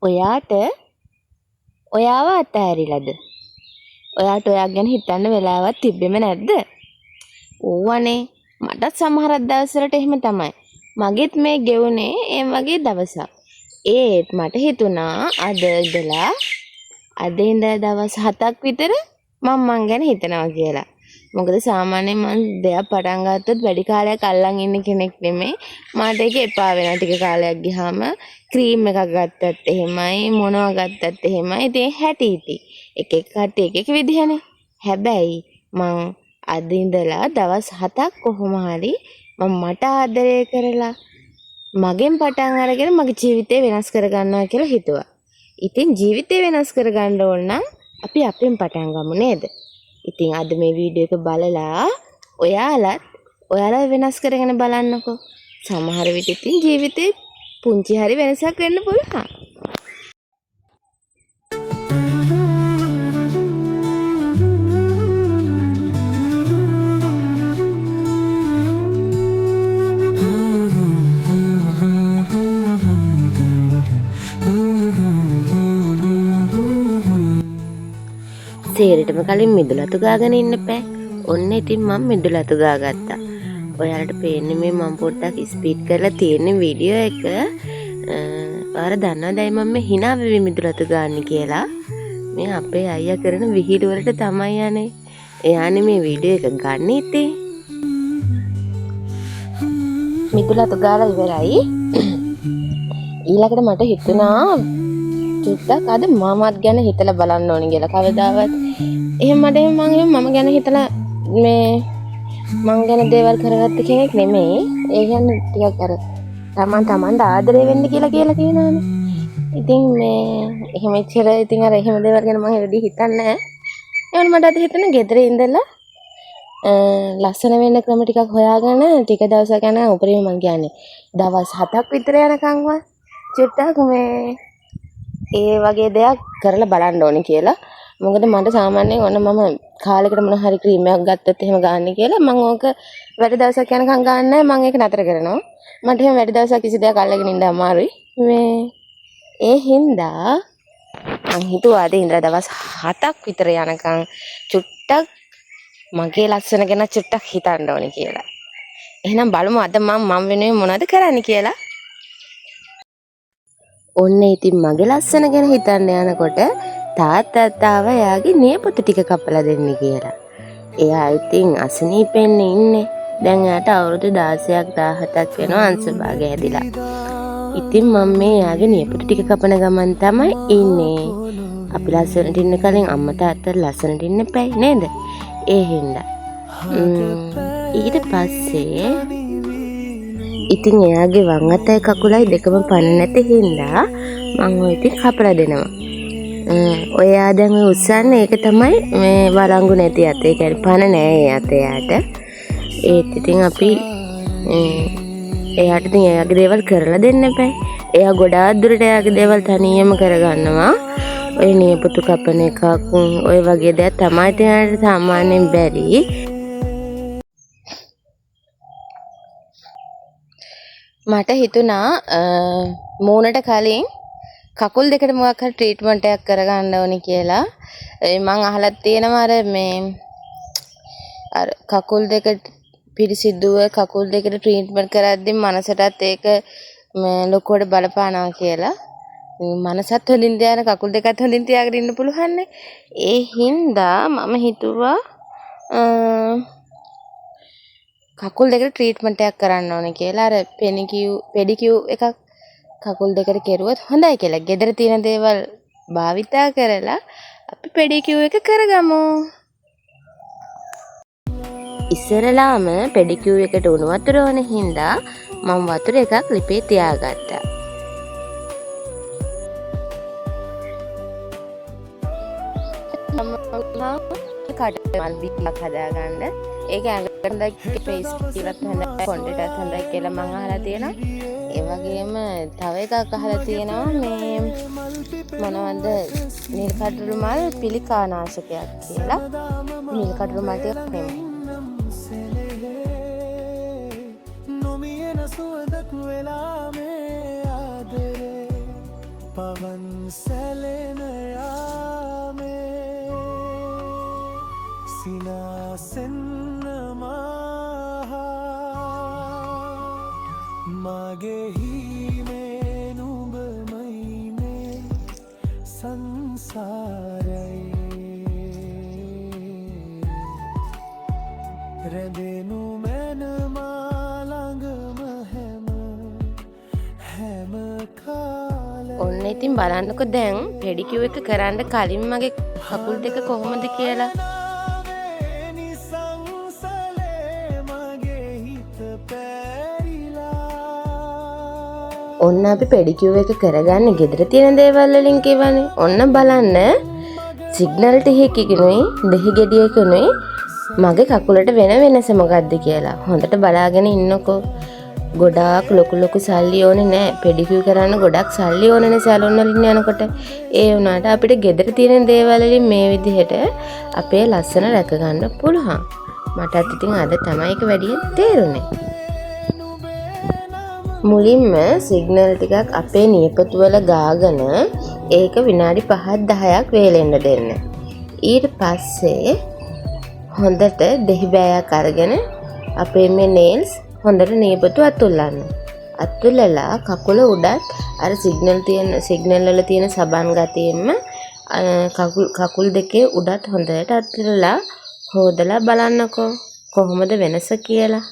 ඔයාට ඔයාව අතහැරිලාද? ඔයාට ඔයා ගැන හිතන්න වෙලාවක් තිබෙම නැද්ද? ඕවනේ මටත් සමහරක් දවස්වලට එහෙම තමයි. මගෙත් මේ ගෙවුනේ ඒ වගේ දවසක්. ඒත් මට හිතුණා අද ඉඳලා දවස් 7ක් විතර මං ගැන හිතනවා කියලා. මොකද සාමාන්‍යයෙන් මං දෙයක් පටන් ගත්තොත් වැඩි කාලයක් අල්ලන් ඉන්න කෙනෙක් නෙමෙයි. මට ඒක එපා වෙනවා ටික කාලයක් ගියාම. ක්‍රීම් එකක් ගත්තත් එහෙමයි මොනවා ගත්තත් එහෙමයි. ඉතින් හැටි ඉති. එක එක විදිහනේ. හැබැයි මං අද ඉඳලා දවස් 7ක් කොහොම හරි මට ආදරය කරලා මගෙන් පටන් අරගෙන මගේ ජීවිතේ වෙනස් කරගන්නවා කියලා හිතුවා. ඉතින් ජීවිතේ වෙනස් කරගන්න ඕන නම් අපි අපෙන් පටන් ගමු නේද? ඉතින් අද මේ වීඩියෝ එක බලලා ඔයාලා වෙනස් කරගෙන බලන්නකෝ. සමහර විට ඉතින් ජීවිතේ පුංචි හරි වෙනසක් වෙන්න පුළුවන්. සේරටම කලින් මිදුලතු ගාගෙන ඉන්න එපා. ඔන්න ඉතින් මම මිදුලතු ගාගත්තා. ඔයාලට පේන්නේ මේ මම පොඩ්ඩක් ස්පීඩ් කරලා තියෙන වීඩියෝ එක. ඔයාලා දන්නවද මම මේ hina වෙවි මිදුලතු ගන්න කියලා? මේ අපේ අයියා කරන විහිළු වලට තමයි යන්නේ. එයානේ මේ වීඩියෝ එක ගන්න ඉතින්. මිදුලතු ගාලා ඉවරයි. ඊළඟට මට හිතුණා චුට්ටක් අද මමත් ගැන හිතලා බලන්න ඕනි කියලා. කවදාවත් එහෙම මම ගැන හිතලා මේ මං ගැන දේවල් කරගත්ත කෙනෙක් නෙමෙයි. ඒ කියන්නේ ටිකක් අර තමන්ට ආදරය වෙන්න කියලා කියනවානේ. ඉතින් මේ එහෙම එහෙම දේවල් ගැන මම වැඩි හිතන්නේ නැහැ. ඒ මට අද හිතෙන ගෙදර ඉඳලා ලස්සන වෙන්න ක්‍රම ටිකක් හොයාගෙන ටික දවසක් යන උපරිම මං කියන්නේ දවස් 7ක් විතර යනකම්වත් චුට්ටක් මේ ඒ වගේ දෙයක් කරලා බලන්න ඕනේ කියලා. මොකද මට සාමාන්‍යයෙන් ඔන්න මම කාලෙකට මොන හරි ක්‍රීම් එකක් ගත්තත් එහෙම ගන්න කියලා මම ඕක වැඩි දවසක් යනකම් ගන්න නැහැ. මම ඒක නතර කරනවා. මට එහෙම වැඩි දවසක් කිසි දෙයක් අල්ලගෙන ඉන්න අමාරුයි. මේ ඒ හින්දා මං හිතුවා අද ඉඳලා දවස් 7ක් විතර යනකම් චුට්ටක් මගේ ලස්සන ගැන චුට්ටක් හිතන්න ඕනේ කියලා. එහෙනම් බලමු අද මම වෙනුවෙන් මොනවද කරන්න කියලා. ඔන්න ඉතින් මගේ ලස්සන ගැන හිතන්න යනකොට තාත්තත් ආවා එයාගේ නියපොතු ටික කපලා දෙන්න කියලා. එයා ඉතින් අසනීපෙන් ඉන්නේ. දැන් එයාට අවුරුදු 16ක් 17ක් වෙනවා අංශභාගය හැදිලා. ඉතින් මම මේ එයාගේ නියපොතු ටික කපන ගමන් තමයි ඉන්නේ. අපි ලස්සනට ඉන්න කලින් අම්මා තාත්තා ලස්සනට ඉන්න එපයි නේද? ඒ හින්දා. ඊට පස්සේ ඉතින් එයාගේ වම් අතයි කකුලයි දෙකම පණ නැති හින්දා මම ඔය ඉතින් කපලා දෙනවා. ඔයා දැන් උස්සන්නේ ඒක තමයි මේ වළංගු නැති අත. ඒ කියන්නේ පණ නෑ ඒ අත එයාට. ඒත් ඉතින් අපි එයාට ඉතින් එයාගේ දේවල් කරලා දෙන්න එපා. එයා ගොඩාක් දුරට එයාගේ දේවල් තනියම කරගන්නවා. ඔය නියපොතු කපන එකක් ඔය වගේ දේවල් තමයි ඉතින් සාමාන්‍යයෙන් බැරි. මට හිතුණා මූණට කලින් කකුල් දෙකට මොකක් හරි ට්‍රීට්මන්ට් එකක් කරගන්න ඕනි කියලා. මම අහලා තියෙනවා අර කකුල් දෙක පිරිසිදුව කකුල් දෙකට ට්‍රීට්මන්ට් කරද්දී මනසටත් ඒක ලොකුවට බලපානවා කියලා. මනසත් හොඳින් තියාගෙන කකුල් දෙකත් හොඳින් තියාගෙන ඉන්න පුළුවන් නේ. ඒ හින්දා මම හිතුවා කකුල් දෙකට ට්‍රීට්මන්ට් එකක් කරන්න ඕනේ කියලා. අර පෙඩිකියු එකක් කකුල් දෙකට කෙරුවොත් හොඳයි කියලා. ගෙදර තියෙන දේවල් භාවිතා කරලා අපි පෙඩිකියු එක කරගමු. ඉස්සරලාම පෙඩිකියු එකට උණු වතුර ඕන හින්දා මම වතුර එකක් ලිපේ තියාගත්තා. කඩමල් බික්ක් හදාගන්න. ඒක ඇඟට පේස්ට් ටිකක් හොඳයි කොණ්ඩේටත් හොඳයි කියලා මම අහලා තියෙනවා. ඒ වගේම තව එකක් අහලා තියෙනවා මේ මොනවද නිල් කටුරු මල් පිළිකානාශකයක් කියලා. නිල් කටුරු මල් ටික නෙමෙයි. පවන් සැලෙන යාමේ සිනාසෙන්න මහා මගේ හිමේ නුඹමයි මේ සංසාරයේ රැඳෙනු මැන මා ළඟම හැම කාලෙම. ඔන්න ඉතින් බලන්නකො දැන් පෙඩිකියුර් එක කරන්න කලින් මගේ කකුල් දෙක කොහොමද කියලා. ඔන්න අපි පෙඩිකියුර් එක කරගන්නේ ගෙදර තියෙන දේවල් වලින් කියවනේ. ඔන්න බලන්න සිග්නල් ටිකකිනුයි දෙහි ගෙඩියකිනුයි මගේ කකුලට වෙන වෙනස මොකක්ද කියලා. හොඳට බලාගෙන ඉන්නකෝ. ගොඩාක් ලොකු සල්ලි ඕනේ නෑ. පෙඩිකියුර් කරන්න ගොඩක් සල්ලි ඕනනේ සැලොන් වලින් යනකොට. ඒ වුණාට අපිට ගෙදර තියෙන දේවල් වලින් මේ විදිහට අපේ ලස්සන රැක ගන්න පුළුවන්. මටත් ඉතින් අද තමයි ඒක වැඩියෙන් තේරුනේ. මුලින්ම සිග්නල් ටිකක් අපේ නියපොතු වල ගාගෙන ඒක විනාඩි 5-10ක් වේලෙන්න දෙන්න. ඊට පස්සේ හොඳට දෙහි බෑයක් අරගෙන අපේ මේ නේල්ස් හොඳට නියපොතු අතුල්ලන්න. අතුල්ලලා කකුල උඩත් අර සිග්නල් වල තියෙන සබන් ගතියෙන්ම කකුල් දෙකේ උඩත් හොඳට අතුල්ලලා හොදලා බලන්නකෝ කොහොමද වෙනස කියලා.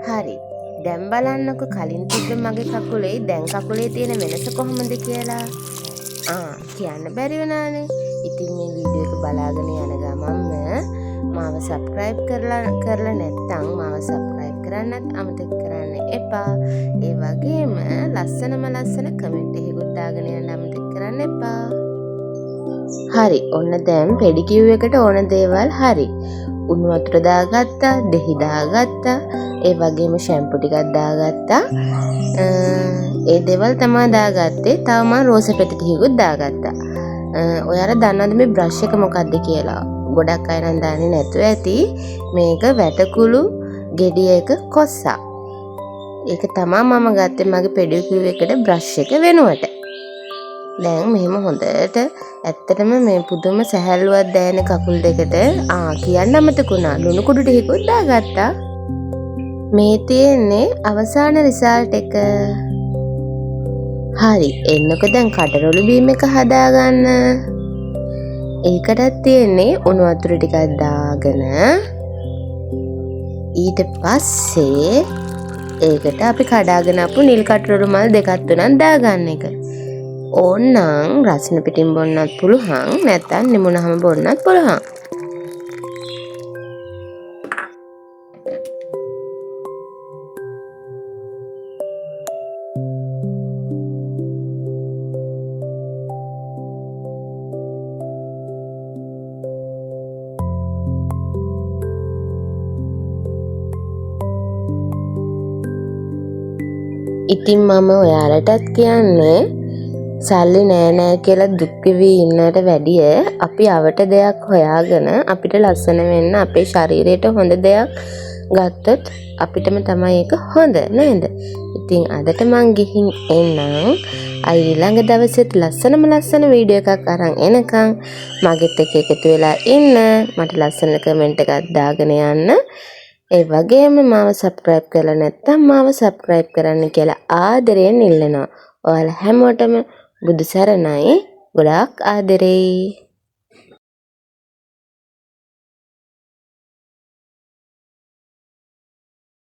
හරි. දැන් බලන්නකො කලින් තිබ්බ මගේ කකුලේ දැන් කකුලේ තියෙන වෙනස කොහොමද කියලා. කියන්න බැරි වුණානේ. ඉතින් මේ වීඩියෝ එක බලාගෙන යන ගමන්ම මාව සබ්ස්ක්‍රයිබ් කරලා නැත්නම් මාව සබ්ස්ක්‍රයිබ් කරන්නත් අමතක කරන්න එපා. ඒ වගේම ලස්සන කමෙන්ට් එකකුත් දාගෙන යන්න අමතක කරන්න එපා. හරි. ඔන්න දැන් පෙඩිකියුර් එකට ඕන දේවල් හරි. උණු වතුර දාගත්තා, දෙහි දාගත්තා, ඒ වගේම ෂැම්පු ටිකක් දාගත්තා. ඒ දේවල් තමයි දාගත්තේ. තව මම රෝස පෙටි ටිකකුත් දාගත්තා. ඔයාලා දන්නවද මේ බ්‍රෂ් එක මොකක්ද කියලා? ගොඩක් අය නම් දන්නේ නැතුව ඇති. මේක වැටකුළු ගෙඩියක කොස්සක්. ඒක තමයි මම ගත්තේ මගේ පෙඩිකියුර් එකට බ්‍රෂ් එක වෙනුවට. දැන් මෙහෙම හොඳට ඇත්තටම මේ පුදුම සැහැල්ලුවක් දැනෙන කකුල් දෙකට කියන්න අමතකුණා. ලුණු කුඩු ටිකකුත් දාගත්තා. මේ තියෙන්නේ අවසාන රිසල්ට් එක. හරි. එන්නකො දැන් කටරොළු බීම් එක හදාගන්න. ඒකටත් තියෙන්නේ උණු වතුර ටිකක් දාගෙන ඊට පස්සේ ඒකට අපි කඩාගෙන අපු නිල් කටරොළු මල් දෙකක් තුනක් දාගන්න එක. ඕන්නම් රස්න පිටින් බොන්නත් පුළුවන්, නැත්නම් නිමුණහම බොන්නත් පුළුවන්. ඉතින් මම ඔයාලටත් කියන්නේ සල්ලි නෑ කියලා දුක් වෙවි ඉන්නට වැඩිය අපි අවට දෙයක් හොයාගෙන අපිට ලස්සන වෙන්න අපේ ශරීරයට හොඳ දෙයක් ගත්තොත් අපිටම තමයි ඒක හොඳ නේද? ඉතින් අදට මං ගිහින් එන්නම්. ඊළඟ දවසෙත් ලස්සන වීඩියෝ එකක් අරන් එනකන් මගෙත් එක්ක එකතු වෙලා ඉන්න. මට ලස්සන කමෙන්ට් එකක් දාගෙන යන්න. ඒ වගේම මාව සබ්ස්ක්‍රයිබ් කරලා නැත්නම් මාව සබ්ස්ක්‍රයිබ් කරන්න කියලා ආදරයෙන් ඉල්ලනවා. ඔයාලා හැමෝටම බුදු සරණයි. ගොඩාක් ආදරේ.